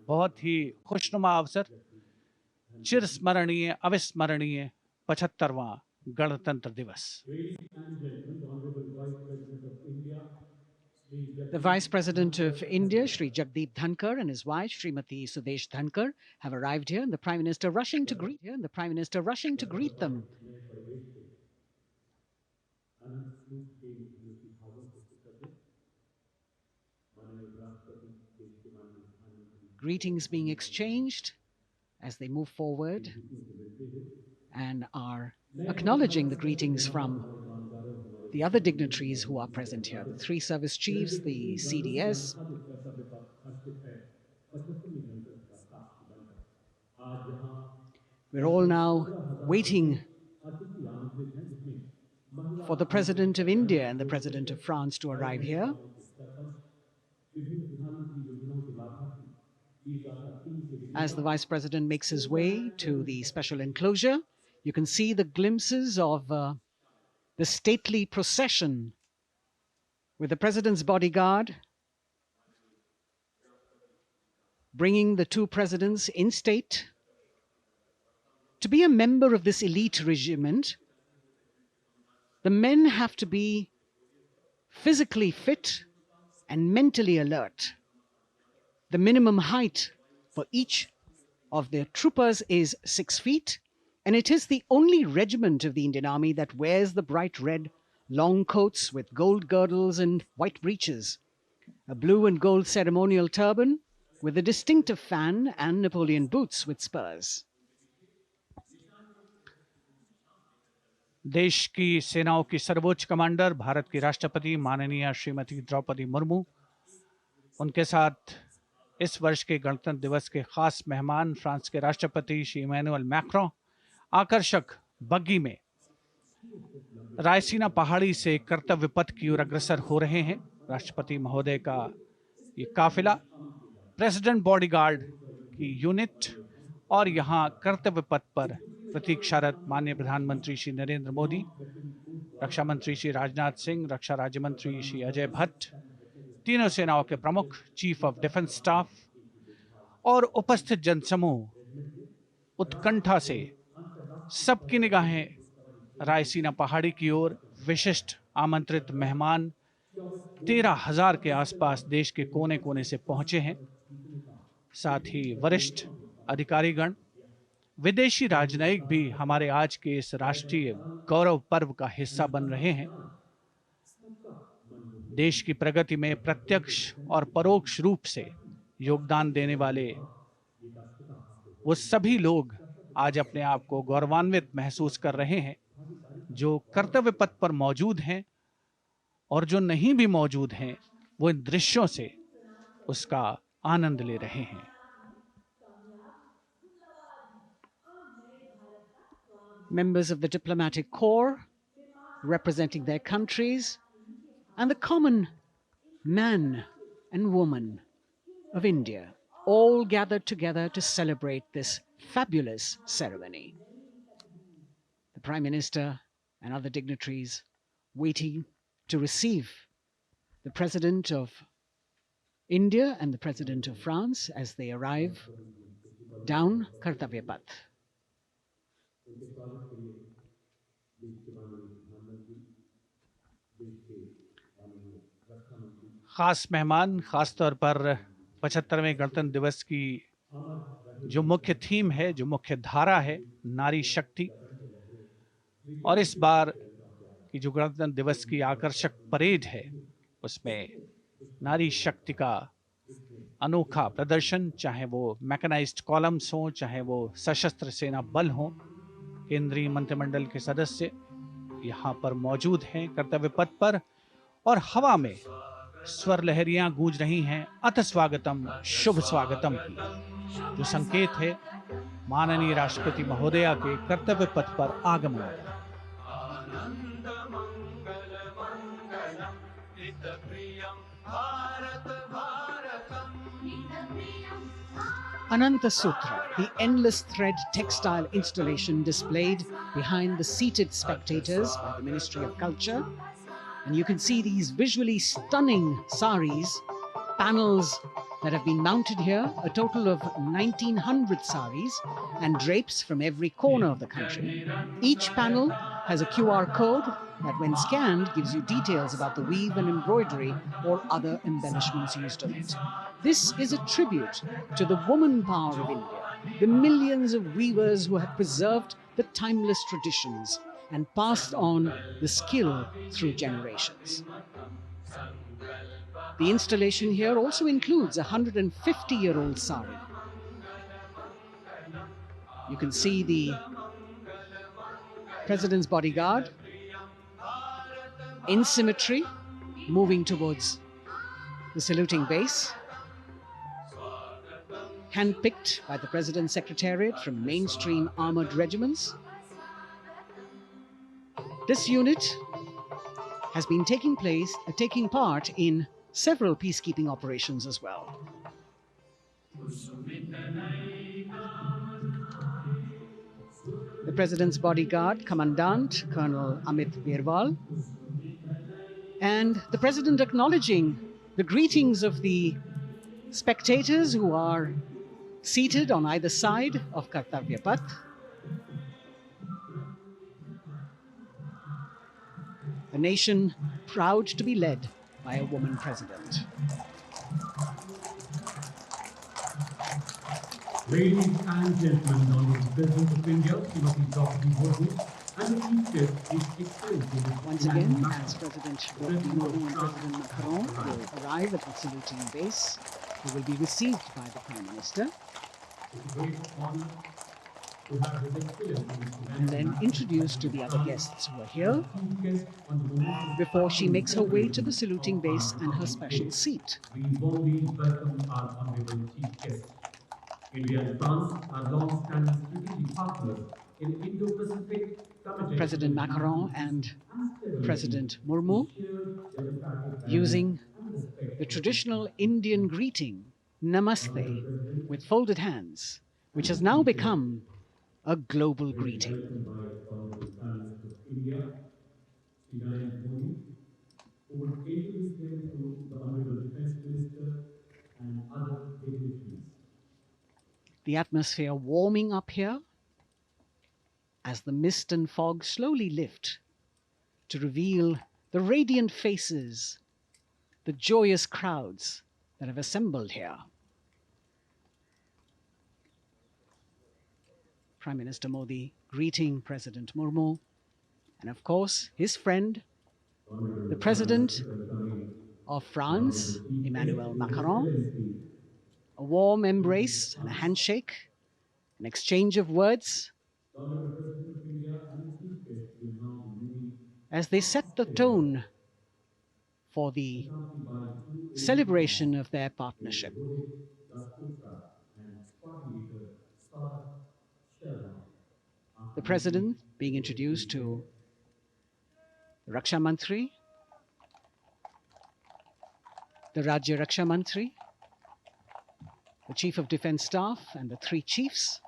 बहुत ही खुशनुमा अवसर, चिरस्मरणीय अविस्मरणीय 75वां गणतंत्र दिवस। The Vice President of India, Shri Jagdeep Dhankar, and his wife, Srimati Sudesh Dhankar, have arrived here, and the Prime Minister rushing to greet them. Greetings being exchanged as they move forward and are acknowledging the greetings from the other dignitaries who are present here, the 3 service chiefs, the CDS. We're all now waiting for the President of India and the President of France to arrive here. As the Vice President makes his way to the special enclosure, you can see the glimpses of the stately procession with the President's bodyguard bringing the 2 presidents in state. To be a member of this elite regiment, the men have to be physically fit and mentally alert. The minimum height for each of the troopers is 6 feet, and it is the only regiment of the Indian Army that wears the bright red long coats with gold girdles and white breeches, a blue and gold ceremonial turban with a distinctive fan and Napoleon boots with spurs. देश की सेनाओं की सर्वोच्च commander Bharat की राष्ट्रपति माननीय श्रीमती द्रौपदी मुर्मू, उनके साथ इस वर्ष के गणतंत्र दिवस के खास मेहमान फ्रांस के राष्ट्रपति श्री इमैनुअल मैक्रों आकर्षक बग्गी में रायसीना पहाड़ी से कर्तव्य पथ की ओर अग्रसर हो रहे हैं। राष्ट्रपति महोदय का ये काफिला प्रेसिडेंट बॉडीगार्ड की यूनिट और यहाँ कर्तव्य पथ पर प्रतीक्षारत माननीय प्रधानमंत्री श्री नरेंद्र मोदी, रक्षा मंत्री श्री राजनाथ सिंह, रक्षा राज्य मंत्री श्री अजय भट्ट, तीनों सेनाओं के प्रमुख, चीफ ऑफ डिफेंस स्टाफ और उपस्थित जनसमूह उत्कंठा से सबकी निगाहें रायसीना पहाड़ी की ओर। विशिष्ट आमंत्रित मेहमान 13,000 के आसपास देश के कोने कोने से पहुंचे हैं। साथ ही वरिष्ठ अधिकारीगण, विदेशी राजनयिक भी हमारे आज के इस राष्ट्रीय गौरव पर्व का हिस्सा बन रहे हैं। देश की प्रगति में प्रत्यक्ष और परोक्ष रूप से योगदान देने वाले वो सभी लोग आज अपने आप को गौरवान्वित महसूस कर रहे हैं, जो कर्तव्य पथ पर मौजूद हैं और जो नहीं भी मौजूद हैं, वो इन दृश्यों से उसका आनंद ले रहे हैं। Members of the diplomatic corps representing their countries and the common man and woman of India all gathered together to celebrate this fabulous ceremony. The Prime Minister and other dignitaries waiting to receive the President of India and the President of France as they arrive down Kartavya Path. खास मेहमान, खास तौर पर 75वें गणतंत्र दिवस की जो मुख्य थीम है, जो मुख्य धारा है, नारी शक्ति, और इस बार की जो गणतंत्र दिवस की आकर्षक परेड है, उसमें नारी शक्ति का अनोखा प्रदर्शन, चाहे वो मैकेनाइज्ड कॉलम्स हों, चाहे वो सशस्त्र सेना बल हों, केंद्रीय मंत्रिमंडल के सदस्य यहाँ पर मौजूद हैं कर्तव्य पथ पर, और हवा में स्वर लहरियां गूंज रही हैं अथ स्वागतम, शुभ स्वागतम की, जो संकेत है माननीय राष्ट्रपति महोदया के कर्तव्य पथ पर आगमन का। Ananta Sutra, the endless thread textile installation displayed behind the seated spectators by the Ministry of Culture. And you can see these visually stunning saris, panels that have been mounted here, a total of 1900 saris and drapes from every corner of the country. Each panel has a QR code that, when scanned, gives you details about the weave and embroidery or other embellishments used on it. This is a tribute to the woman power of India, the millions of weavers who have preserved the timeless traditions and passed on the skill through generations. The installation here also includes a 150-year-old sari. You can see the President's bodyguard in symmetry moving towards the saluting base, handpicked by the President's Secretariat from mainstream armored regiments. This unit has been taking part in several peacekeeping operations as well. The President's bodyguard, Commandant Colonel Amit Birwal, and the President acknowledging the greetings of the spectators who are seated on either side of Kartavya Path. A nation proud to be led by a woman president. Ladies and gentlemen, honorable President of India, Srimati Draupadi Murmu, and the Chief Guest is experiencing Once again, as President Draupadi Murmu and President Macron will arrive at the saluting base, they will be received by the Prime Minister It's a great honor to have His Excellency and then introduced to the other guests who are here Chief Guest on the memorial. before she makes her way to the saluting base and her special seat. We warmly welcome our honorable Chief Guest. India and France are long-standing strategic partners in Indo-Pacific. President Macron and President Murmu using the traditional Indian greeting, Namaste, with folded hands, which has now become a global greeting. The atmosphere warming up here as the mist and fog slowly lift to reveal the radiant faces, the joyous crowds that have assembled here. Prime Minister Modi greeting President Murmu, and of course his friend, the President of France, Emmanuel Macron. A warm embrace and a handshake, an exchange of words as they set the tone for the celebration of their partnership. The President being introduced to the Raksha Mantri, the Rajya Raksha Mantri, the Chief of Defence Staff and the three chiefs,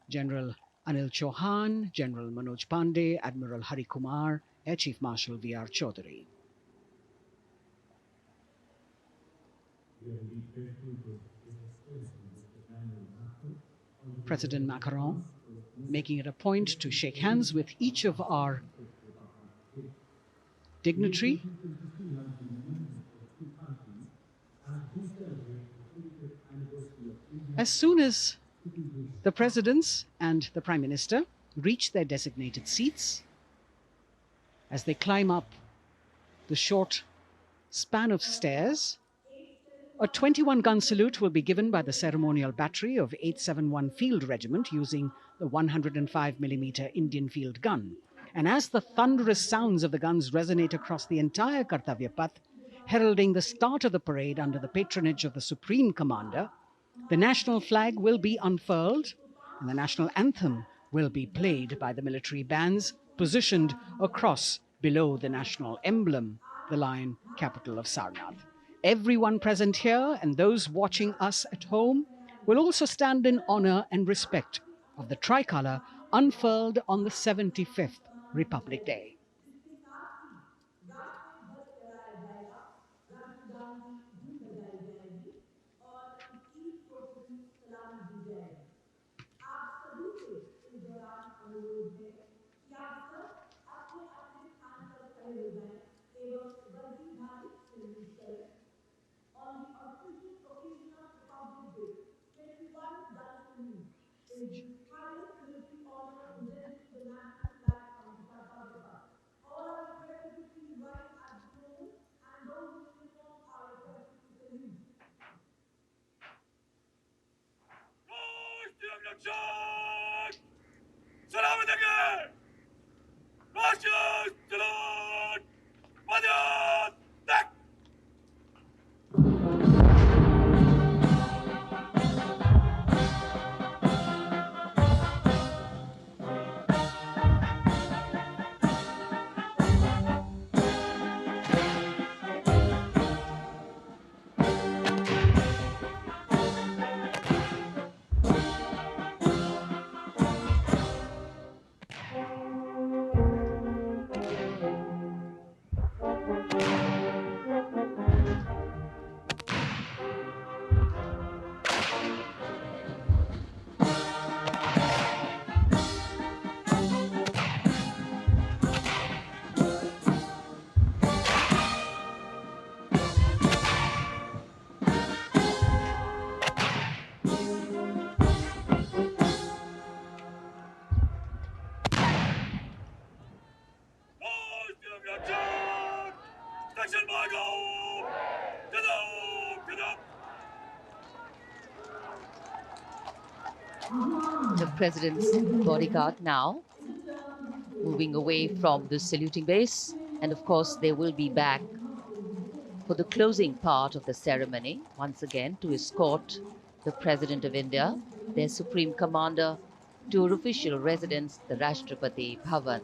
General Anil Chauhan, General Manoj Pandey, Admiral Hari Kumar, Air Chief Marshal V.R. Chaudhary. President Macron making it a point to shake hands with each of our dignitary. As soon as the presidents and the Prime Minister reach their designated seats, as they climb up the short span of stairs, a 21-gun salute will be given by the ceremonial battery of 871 Field Regiment using the 105mm Indian field gun. And as the thunderous sounds of the guns resonate across the entire Kartavya Path, heralding the start of the parade under the patronage of the Supreme Commander, the national flag will be unfurled and the national anthem will be played by the military bands positioned across below the national emblem, the lion capital of Sarnath. Everyone present here and those watching us at home will also stand in honor and respect of the tricolour unfurled on the 75th Republic Day. The president's bodyguard now moving away from the saluting base, and of course they will be back for the closing part of the ceremony once again to escort the President of India, their Supreme Commander, to her official residence, the Rashtrapati Bhavan.